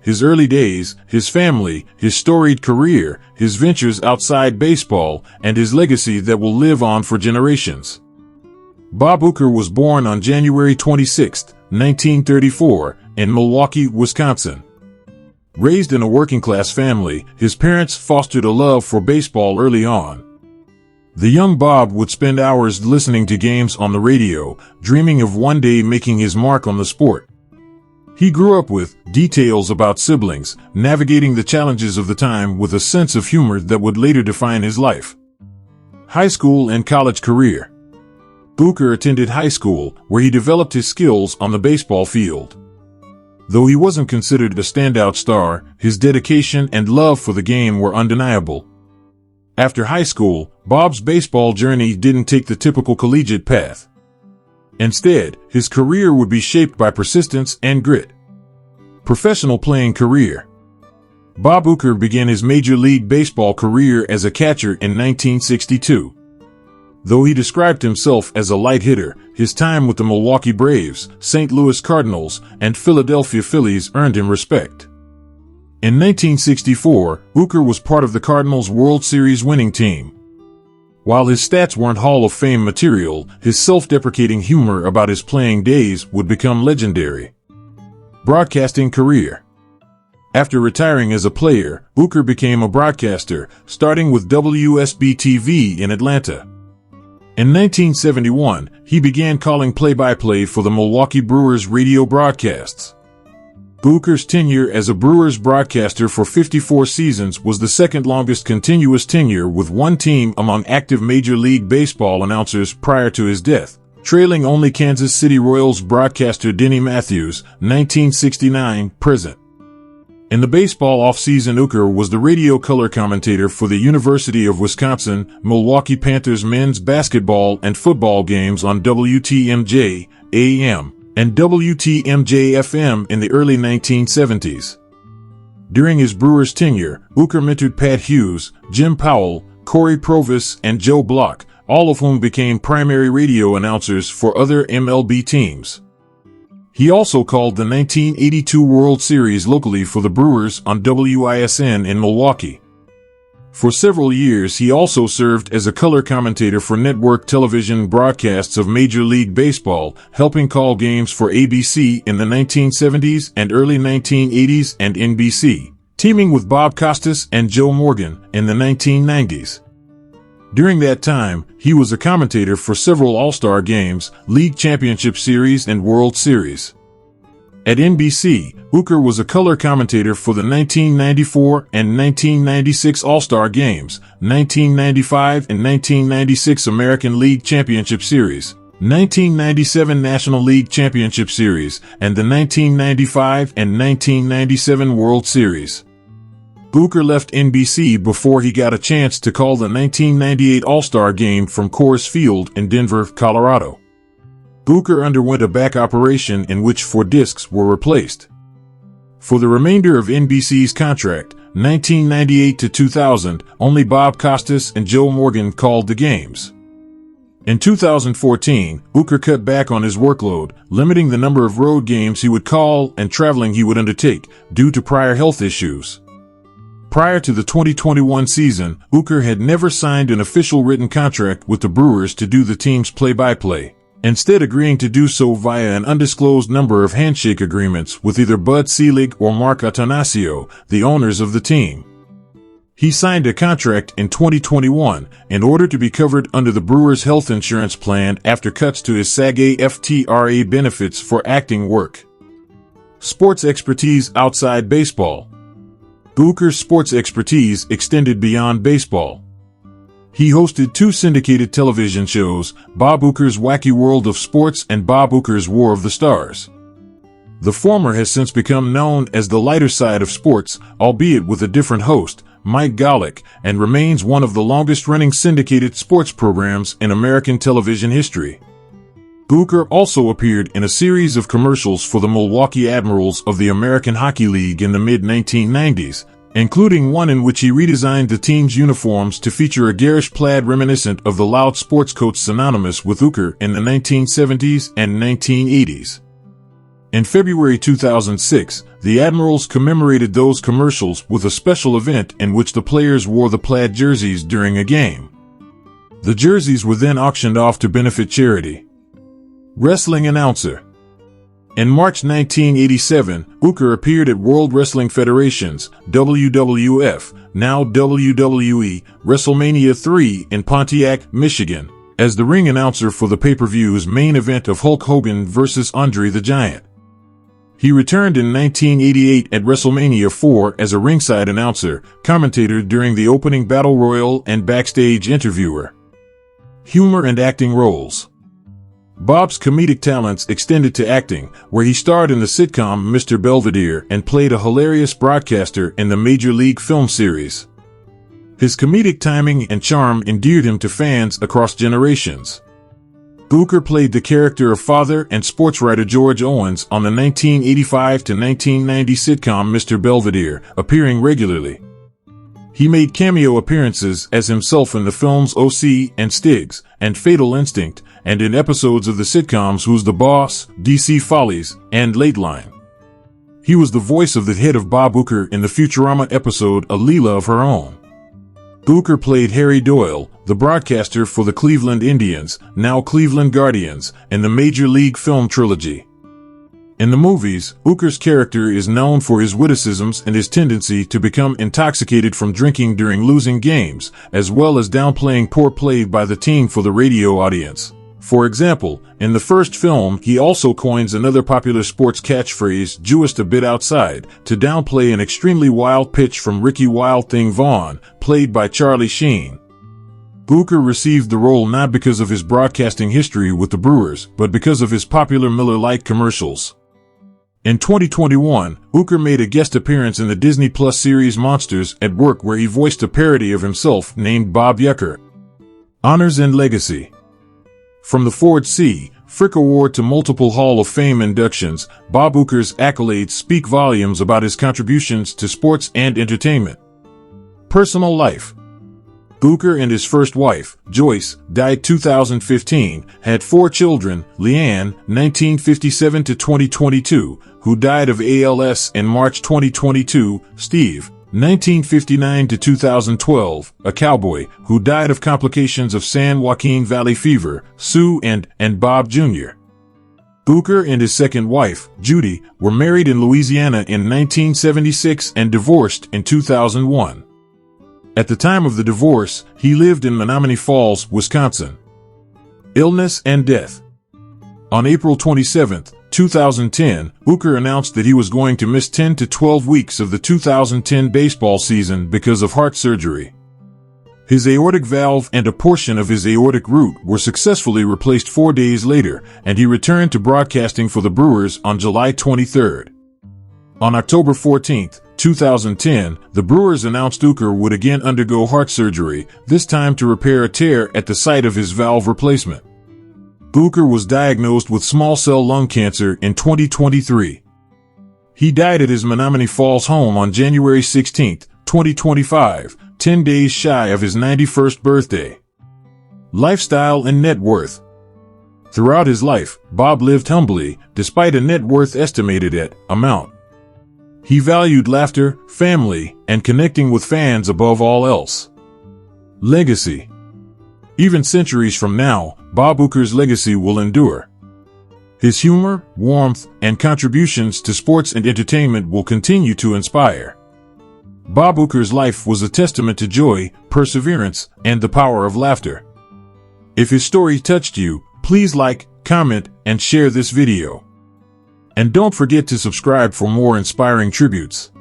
his early days, his family, his storied career, his ventures outside baseball, and his legacy that will live on for generations. Bob Uecker was born on January 26, 1934, in Milwaukee, Wisconsin. Raised in a working-class family, his parents fostered a love for baseball early on. The young Bob would spend hours listening to games on the radio, dreaming of one day making his mark on the sport. He grew up with details about siblings, navigating the challenges of the time with a sense of humor that would later define his life. High school and college career. Uecker attended high school, where he developed his skills on the baseball field. Though he wasn't considered a standout star, his dedication and love for the game were undeniable. After high school, Bob's baseball journey didn't take the typical collegiate path. Instead, his career would be shaped by persistence and grit. Professional playing career. Bob Uecker began his Major League Baseball career as a catcher in 1962. Though he described himself as a light hitter, his time with the Milwaukee Braves, St. Louis Cardinals, and Philadelphia Phillies earned him respect. In 1964, Uecker was part of the Cardinals' World Series winning team. While his stats weren't Hall of Fame material, his self-deprecating humor about his playing days would become legendary. Broadcasting career. After retiring as a player, Uecker became a broadcaster, starting with WSB-TV in Atlanta. In 1971, he began calling play-by-play for the Milwaukee Brewers radio broadcasts. Uecker's tenure as a Brewers broadcaster for 54 seasons was the second longest continuous tenure with one team among active Major League Baseball announcers prior to his death, trailing only Kansas City Royals broadcaster Denny Matthews, 1969-present. In the baseball offseason, Uecker was the radio color commentator for the University of Wisconsin, Milwaukee Panthers men's basketball and football games on WTMJ AM and WTMJ-FM in the early 1970s. During his Brewers tenure, Uecker mentored Pat Hughes, Jim Powell, Corey Provis, and Joe Block, all of whom became primary radio announcers for other MLB teams. He also called the 1982 World Series locally for the Brewers on WISN in Milwaukee. For several years, he also served as a color commentator for network television broadcasts of Major League Baseball, helping call games for ABC in the 1970s and early 1980s and NBC, teaming with Bob Costas and Joe Morgan in the 1990s. During that time, he was a commentator for several All-Star games, League Championship Series, and World Series. At NBC, Uecker was a color commentator for the 1994 and 1996 All-Star Games, 1995 and 1996 American League Championship Series, 1997 National League Championship Series, and the 1995 and 1997 World Series. Uecker left NBC before he got a chance to call the 1998 All-Star Game from Coors Field in Denver, Colorado. Uecker underwent a back operation in which 4 discs were replaced. For the remainder of NBC's contract, 1998 to 2000, only Bob Costas and Joe Morgan called the games. In 2014, Uecker cut back on his workload, limiting the number of road games he would call and traveling he would undertake, due to prior health issues. Prior to the 2021 season, Uecker had never signed an official written contract with the Brewers to do the team's play-by-play, instead agreeing to do so via an undisclosed number of handshake agreements with either Bud Selig or Mark Attanasio, the owners of the team. He signed a contract in 2021 in order to be covered under the Brewers' health insurance plan after cuts to his SAG-AFTRA benefits for acting work. Sports expertise outside baseball. Uecker's sports expertise extended beyond baseball. He hosted 2 syndicated television shows, Bob Uecker's Wacky World of Sports and Bob Uecker's War of the Stars. The former has since become known as the lighter side of sports, albeit with a different host, Mike Golick, and remains one of the longest-running syndicated sports programs in American television history. Uecker also appeared in a series of commercials for the Milwaukee Admirals of the American Hockey League in the mid-1990s, including one in which he redesigned the team's uniforms to feature a garish plaid reminiscent of the loud sports coat synonymous with Uecker in the 1970s and 1980s. In February 2006, the Admirals commemorated those commercials with a special event in which the players wore the plaid jerseys during a game. The jerseys were then auctioned off to benefit charity. Wrestling announcer. In March 1987, Uecker appeared at World Wrestling Federation's WWF, now WWE, WrestleMania 3 in Pontiac, Michigan, as the ring announcer for the pay-per-view's main event of Hulk Hogan vs. Andre the Giant. He returned in 1988 at WrestleMania 4 as a ringside announcer, commentator during the opening battle royal, and backstage interviewer. Humor and acting roles. Bob's comedic talents extended to acting, where he starred in the sitcom Mr. Belvedere and played a hilarious broadcaster in the Major League film series. His comedic timing and charm endeared him to fans across generations. Uecker played the character of father and sports writer George Owens on the 1985 to 1990 sitcom Mr. Belvedere, appearing regularly. He made cameo appearances as himself in the films O.C. and Stigs, and Fatal Instinct, and in episodes of the sitcoms Who's the Boss, DC Follies, and Late Line. He was the voice of the head of Bob Uecker in the Futurama episode A Leela of Her Own. Uecker played Harry Doyle, the broadcaster for the Cleveland Indians, now Cleveland Guardians, in the Major League film trilogy. In the movies, Uecker's character is known for his witticisms and his tendency to become intoxicated from drinking during losing games, as well as downplaying poor play by the team for the radio audience. For example, in the first film, he also coins another popular sports catchphrase, "Jewist a bit outside," to downplay an extremely wild pitch from Ricky Wild Thing Vaughn, played by Charlie Sheen. Uecker received the role not because of his broadcasting history with the Brewers, but because of his popular Miller Lite commercials. In 2021, Uecker made a guest appearance in the Disney Plus series Monsters at Work, where he voiced a parody of himself named Bobuecker. Honors and legacy. From the Ford C. Frick Award to multiple Hall of Fame inductions, Bob Uecker's accolades speak volumes about his contributions to sports and entertainment. Personal life. Uecker and his first wife, Joyce, died 2015, had 4 children, Leanne, 1957 to 2022, who died of ALS in March 2022, Steve, 1959 to 2012, a cowboy, who died of complications of San Joaquin Valley fever, Sue and Bob Jr. Uecker and his second wife, Judy, were married in Louisiana in 1976 and divorced in 2001. At the time of the divorce, he lived in Menominee Falls, Wisconsin. Illness and death. On April 27, 2010, Uecker announced that he was going to miss 10 to 12 weeks of the 2010 baseball season because of heart surgery. His aortic valve and a portion of his aortic root were successfully replaced 4 days later, and he returned to broadcasting for the Brewers on July 23. On October 14, 2010, the Brewers announced Uecker would again undergo heart surgery, this time to repair a tear at the site of his valve replacement. Uecker was diagnosed with small cell lung cancer in 2023. He died at his Menominee Falls home on January 16, 2025, 10 days shy of his 91st birthday. Lifestyle and net worth. Throughout his life, Bob lived humbly, despite a net worth estimated at amount. He valued laughter, family, and connecting with fans above all else. Legacy. Even centuries from now, Bob Uecker's legacy will endure. His humor, warmth, and contributions to sports and entertainment will continue to inspire. Bob Uecker's life was a testament to joy, perseverance, and the power of laughter. If his story touched you, please like, comment, and share this video. And don't forget to subscribe for more inspiring tributes.